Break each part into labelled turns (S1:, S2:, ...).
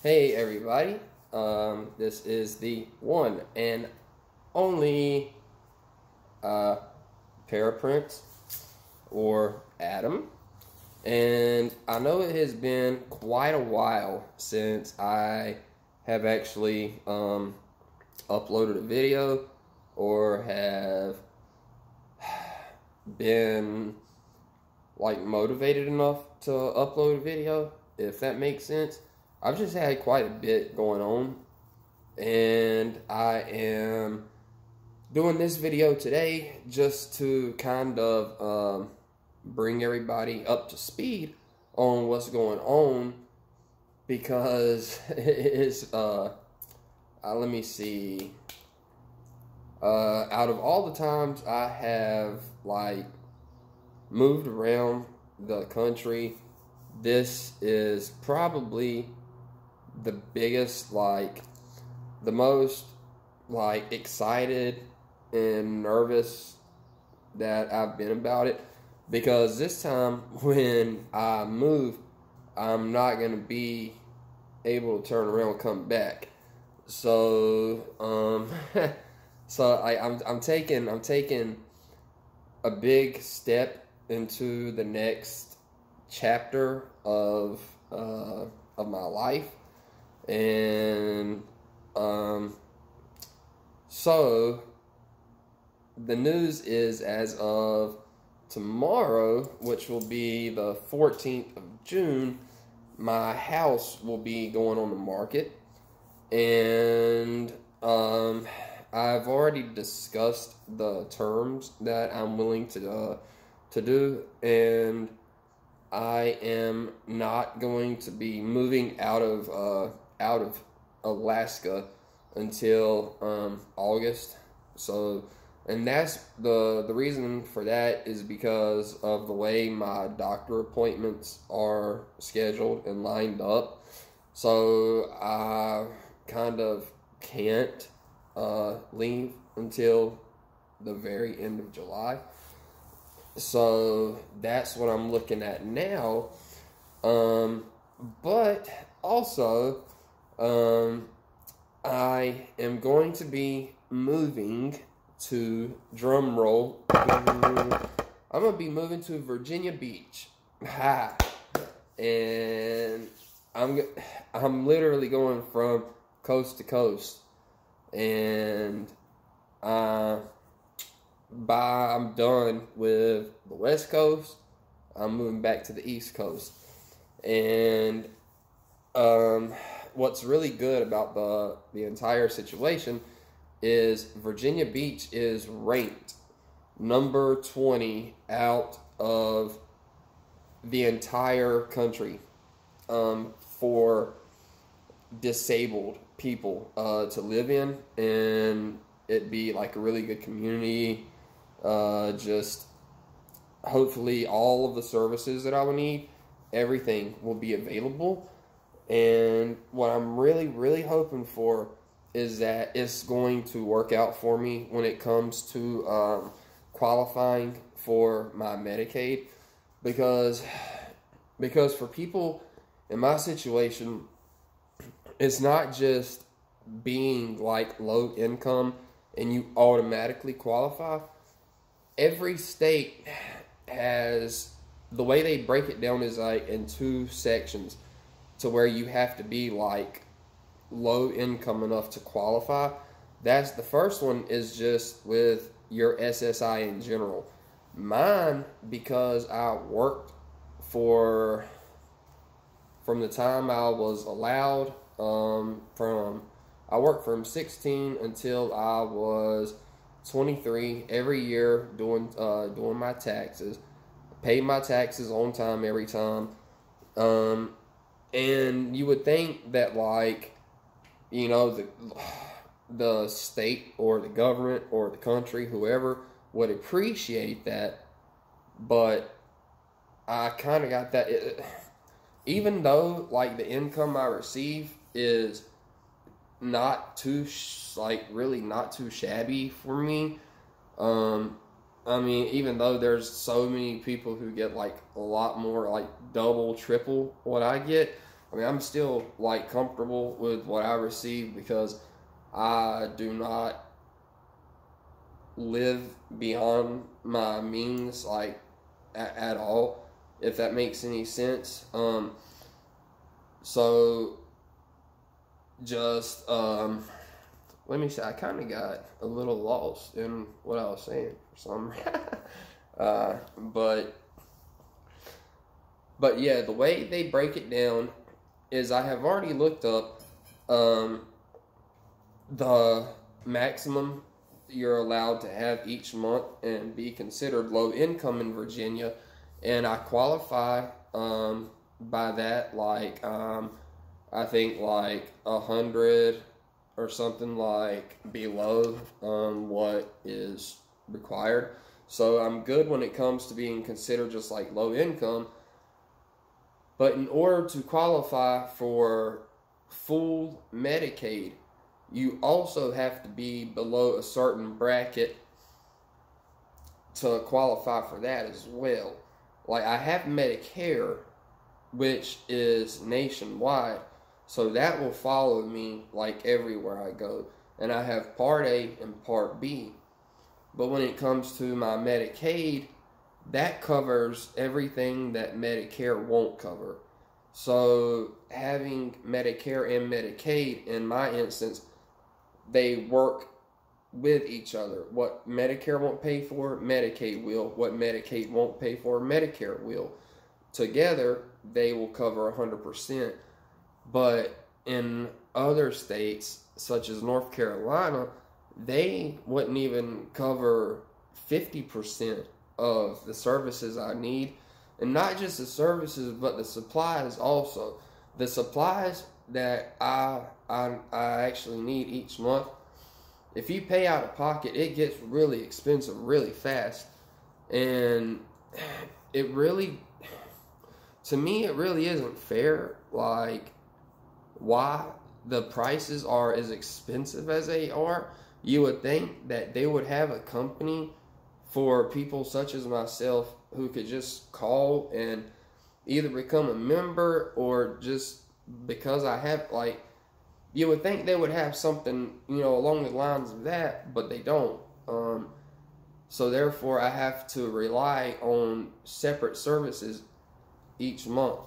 S1: Hey everybody, this is the one and only Paraprince or Adam, and I know it has been quite a while since I have actually uploaded a video or have been like motivated enough to upload a video, if that makes sense. I've just had quite a bit going on, and I am doing this video today just to kind of bring everybody up to speed on what's going on, because it is let me see, out of all the times I have like moved around the country, this is probably the biggest, like the most like excited and nervous that I've been about it, because this time when I move, I'm not gonna be able to turn around and come back. So I'm taking a big step into the next chapter of my life, and so the news is, as of tomorrow, which will be the 14th of June, my house will be going on the market, and I've already discussed the terms that I'm willing to do, and I am not going to be moving out of Alaska until August. So, and that's the reason for that is because of the way my doctor appointments are scheduled and lined up. So I kind of can't leave until the very end of July. So that's what I'm looking at now. But also, I am going to be moving to, drum roll, I'm going to be moving to Virginia Beach. Ha! And I'm literally going from coast to coast. And I'm done with the West Coast. I'm moving back to the East Coast. And what's really good about the entire situation is Virginia Beach is ranked number 20 out of the entire country for disabled people to live in, and it be like a really good community. Just hopefully all of the services that I would need, everything will be available. And what I'm really, really hoping for is that it's going to work out for me when it comes to qualifying for my Medicaid, because for people in my situation, it's not just being like low income and you automatically qualify. Every state has, the way they break it down is like in two sections, to where you have to be like low income enough to qualify. That's the first one, is just with your SSI in general. Mine, because I worked from the time I was allowed, I worked from 16 until I was 23 every year, doing my taxes, paid my taxes on time every time, and you would think that, like, you know, the state or the government or the country, whoever, would appreciate that, but I kind of got that. Even though like the income I receive is not too really not too shabby for me. I mean, even though there's so many people who get like a lot more, like double, triple what I get, I mean, I'm still like comfortable with what I receive because I do not live beyond my means, like at all, if that makes any sense. So just let me see. I kind of got a little lost in what I was saying for some reason. But yeah, the way they break it down is I have already looked up the maximum you're allowed to have each month and be considered low income in Virginia, and I qualify by that, like I think like 100 or something like below what is required. So I'm good when it comes to being considered just like low income. But in order to qualify for full Medicaid, you also have to be below a certain bracket to qualify for that as well. Like, I have Medicare, which is nationwide, so that will follow me like everywhere I go. And I have Part A and Part B. But when it comes to my Medicaid, that covers everything that Medicare won't cover. So having Medicare and Medicaid, in my instance, they work with each other. What Medicare won't pay for, Medicaid will. What Medicaid won't pay for, Medicare will. Together, they will cover 100%. But in other states, such as North Carolina, they wouldn't even cover 50% of the services I need. And not just the services, but the supplies also. The supplies that I actually need each month, if you pay out of pocket, it gets really expensive really fast. And it really, to me, it really isn't fair, like, why the prices are as expensive as they are. You would think that they would have a company for people such as myself who could just call and either become a member, or just because I have, like, you would think they would have something, along the lines of that, but they don't. So therefore, I have to rely on separate services each month.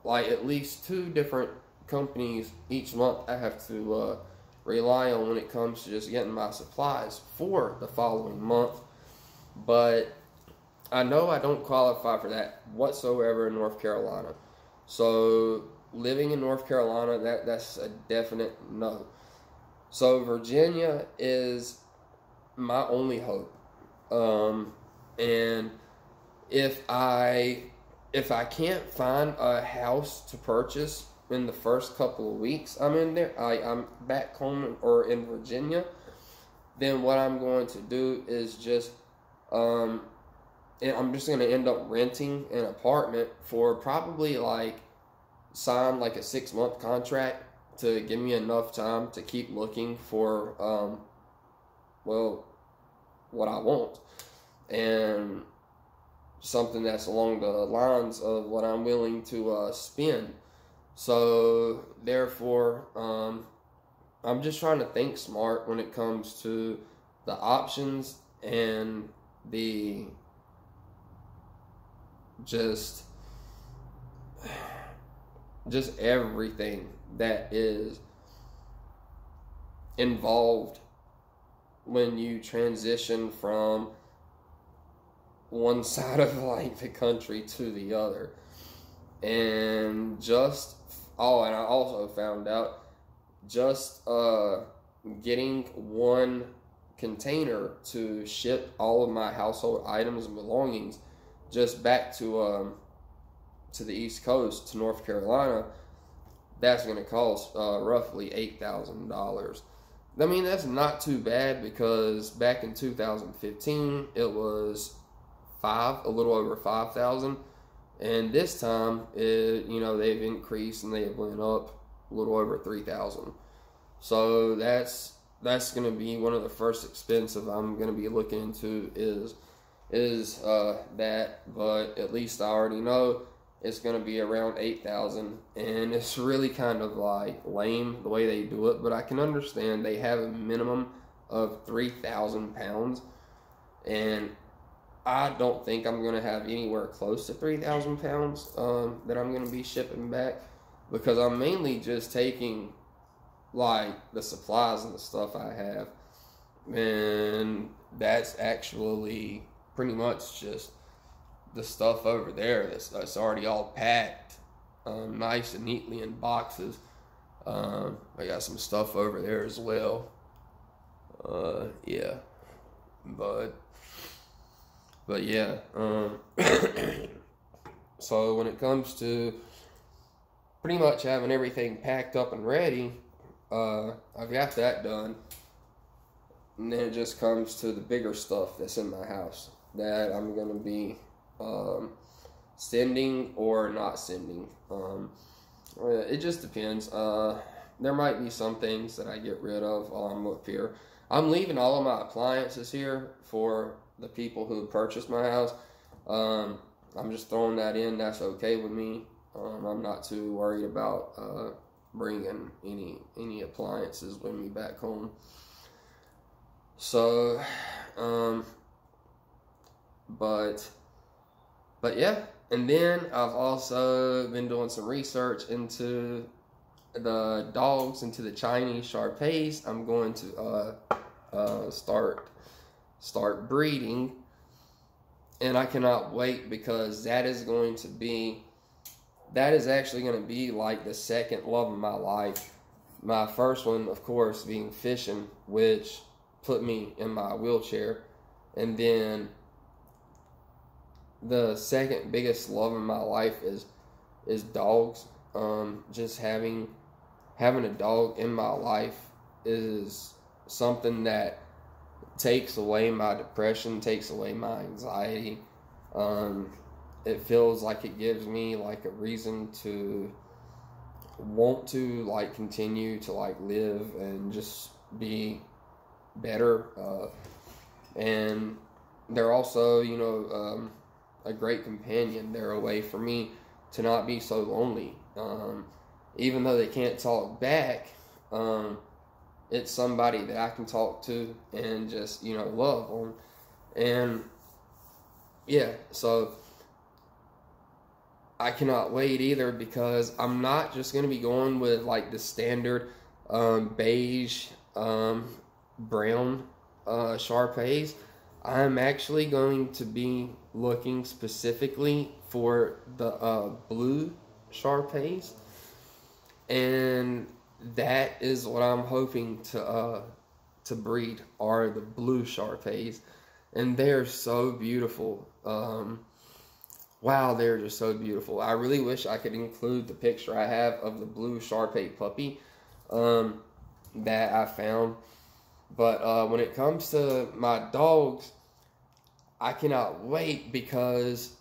S1: Like at least 2 different companies each month I have to rely on when it comes to just getting my supplies for the following month. But I know I don't qualify for that whatsoever in North Carolina. So living in North Carolina, that's a definite no. So Virginia is my only hope. And if I can't find a house to purchase in the first couple of weeks I'm in there, I'm back home or in Virginia, then what I'm going to do is just and I'm just going to end up renting an apartment for probably sign like a 6-month contract to give me enough time to keep looking for what I want, and something that's along the lines of what I'm willing to spend. So therefore, I'm just trying to think smart when it comes to the options and the just everything that is involved when you transition from one side of the country to the other. And and I also found out just getting one container to ship all of my household items and belongings just back to the East Coast, to North Carolina, that's going to cost roughly $8,000. I mean, that's not too bad, because back in 2015 it was a little over 5,000, and this time they've increased and they've went up a little over 3,000. So that's going to be one of the first expenses I'm going to be looking into is that. But at least I already know it's going to be around 8,000, and it's really kind of like lame the way they do it, but I can understand they have a minimum of 3,000 pounds, and I don't think I'm going to have anywhere close to 3,000 pounds that I'm going to be shipping back, because I'm mainly just taking like the supplies and the stuff I have, and that's actually pretty much just the stuff over there that's already all packed nice and neatly in boxes. I got some stuff over there as well. Yeah, but yeah. So when it comes to pretty much having everything packed up and ready, I've got that done. And then it just comes to the bigger stuff that's in my house that I'm going to be sending or not sending. It just depends. There might be some things that I get rid of while I'm up here. I'm leaving all of my appliances here for the people who purchased my house. I'm just throwing that in. That's okay with me. I'm not too worried about bringing any appliances with me back home. So, but yeah. And then I've also been doing some research into the dogs, into the Chinese Shar-Peis. I'm going to start breeding, and I cannot wait, because that is actually going to be like the second love of my life. My first one, of course, being fishing, which put me in my wheelchair, and then the second biggest love of my life is dogs. Just having a dog in my life is something that takes away my depression, takes away my anxiety. It feels like it gives me like a reason to want to like continue to like live and just be better. And they're also, a great companion. They're a way for me to not be so lonely. Even though they can't talk back, it's somebody that I can talk to and just, love on. And yeah, so I cannot wait either, because I'm not just going to be going with like the standard beige, brown Shar-Peis. I'm actually going to be looking specifically for the blue Shar-Peis, and that is what I'm hoping to breed, are the blue Shar-Peis, and they're so beautiful. Wow, they're just so beautiful. I really wish I could include the picture I have of the blue Shar-Pei puppy that I found. But when it comes to my dogs, I cannot wait, because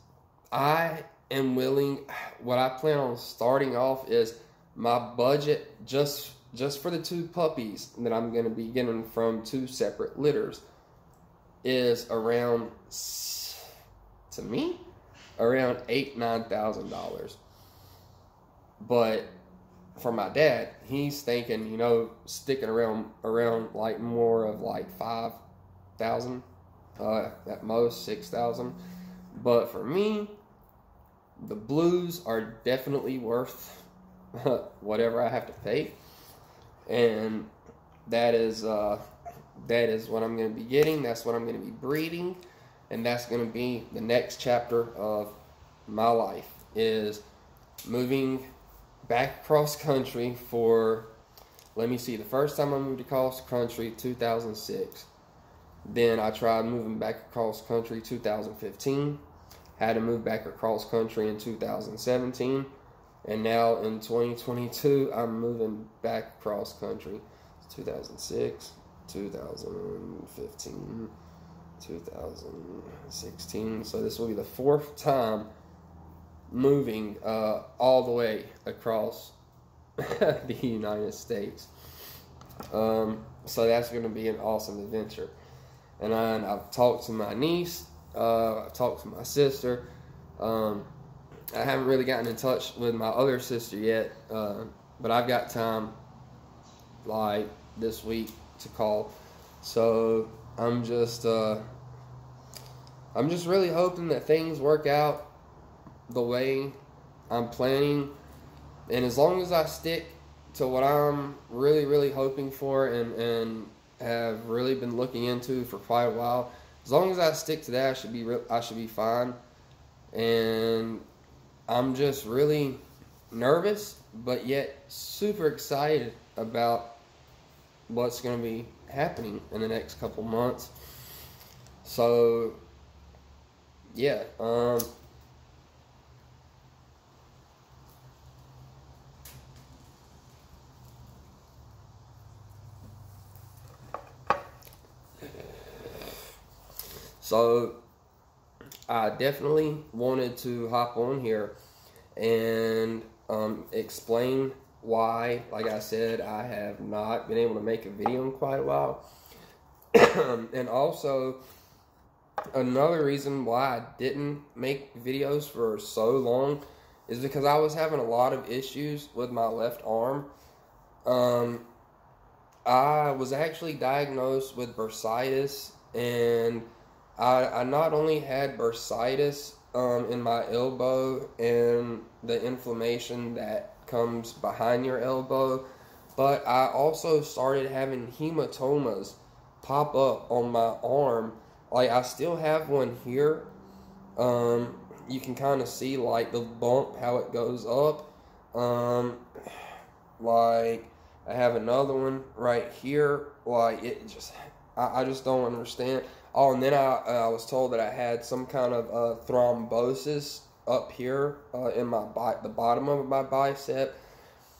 S1: I am willing. What I plan on starting off is my budget just for the two puppies that I'm going to be getting from two separate litters is around $8,000-9,000. But for my dad, he's thinking, sticking around like more of like 5,000, at most 6,000. But for me, the blues are definitely worth whatever I have to pay, and that is what I'm going to be getting. That's what I'm going to be breeding, and that's going to be the next chapter of my life, is moving back across country for, let me see, the first time I moved across country, 2006. Then I tried moving back across country 2015. Had to move back across country in 2017. And now in 2022, I'm moving back across country. 2006, 2015, 2016. So this will be the fourth time moving all the way across the United States. So that's going to be an awesome adventure. And I've talked to my niece, I've talked to my sister, I haven't really gotten in touch with my other sister yet, but I've got time, like, this week to call. So I'm just really hoping that things work out the way I'm planning, and as long as I stick to what I'm really, really hoping for and have really been looking into for quite a while, as long as I stick to that, I should be fine. And I'm just really nervous, but yet super excited about what's going to be happening in the next couple months. So, yeah. So, I definitely wanted to hop on here and explain why, like I said, I have not been able to make a video in quite a while. And also, another reason why I didn't make videos for so long is because I was having a lot of issues with my left arm. I was actually diagnosed with bursitis, and I not only had bursitis in my elbow and the inflammation that comes behind your elbow, but I also started having hematomas pop up on my arm. Like, I still have one here. You can kind of see, like, the bump, how it goes up. Like, I have another one right here. Like, it just, I just don't understand. Oh, and then I was told that I had some kind of thrombosis up here in the bottom of my bicep.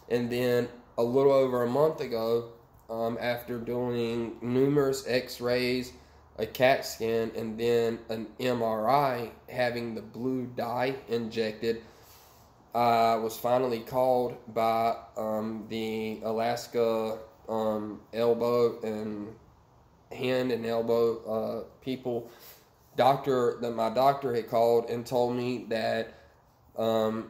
S1: And then a little over a month ago, after doing numerous x-rays, a CAT scan, and then an MRI, having the blue dye injected, I was finally called by the Alaska elbow and hand and elbow people. My doctor had called and told me that the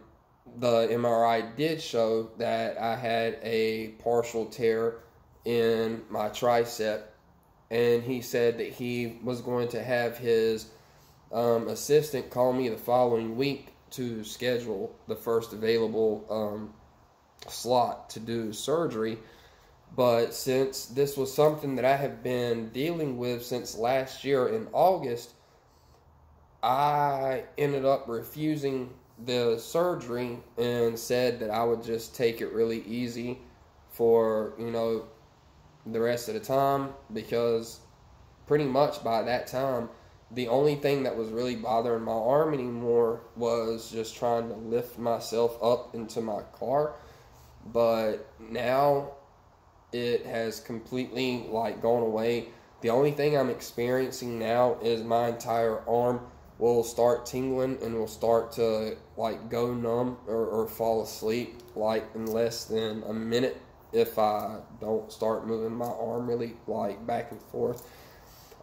S1: MRI did show that I had a partial tear in my tricep, and he said that he was going to have his assistant call me the following week to schedule the first available slot to do surgery. But since this was something that I have been dealing with since last year in August, I ended up refusing the surgery and said that I would just take it really easy for, the rest of the time, because pretty much by that time, the only thing that was really bothering my arm anymore was just trying to lift myself up into my car. But now it has completely gone away. The only thing I'm experiencing now is my entire arm will start tingling and will start to go numb or fall asleep in less than a minute if I don't start moving my arm really back and forth.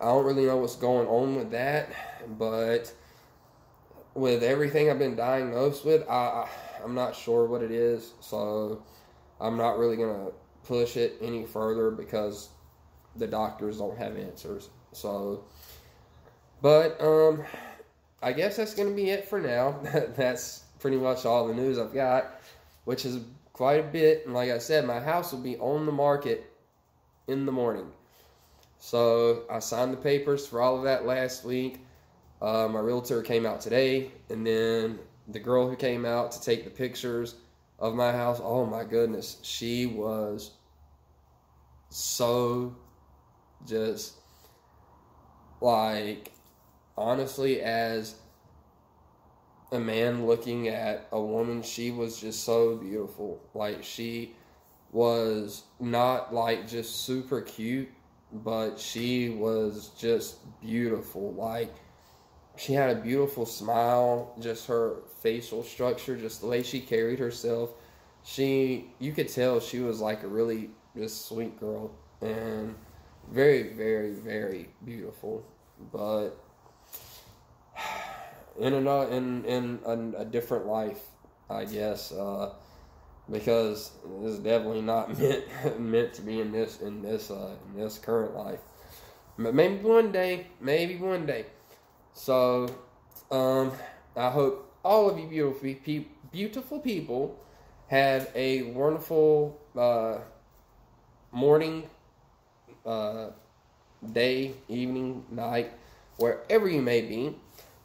S1: I don't really know what's going on with that, but with everything I've been diagnosed with, I'm not sure what it is, so I'm not really going to push it any further because the doctors don't have answers. So, but I guess that's going to be it for now. That's pretty much all the news I've got, which is quite a bit. And like I said, my house will be on the market in the morning. So I signed the papers for all of that last week. My realtor came out today, and then the girl who came out to take the pictures of my house, oh my goodness, she was so just honestly, as a man looking at a woman, she was just so beautiful. She was not just super cute, but she was just beautiful. She had a beautiful smile, just her facial structure, just the way she carried herself. You could tell she was a really just sweet girl, and very, very, very beautiful. But in a different life, I guess, because this is definitely not meant to be in this current life. But maybe one day, So, I hope all of you beautiful people have a wonderful morning, day, evening, night, wherever you may be.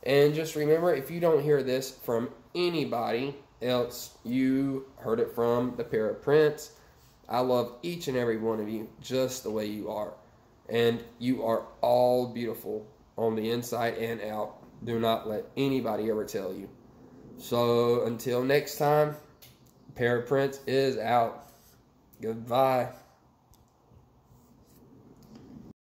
S1: And just remember, if you don't hear this from anybody else, you heard it from the Parrot Prince. I love each and every one of you just the way you are. And you are all beautiful on the inside and out. Do not let anybody ever tell you. So until next time, Parrot Prince is out. Goodbye.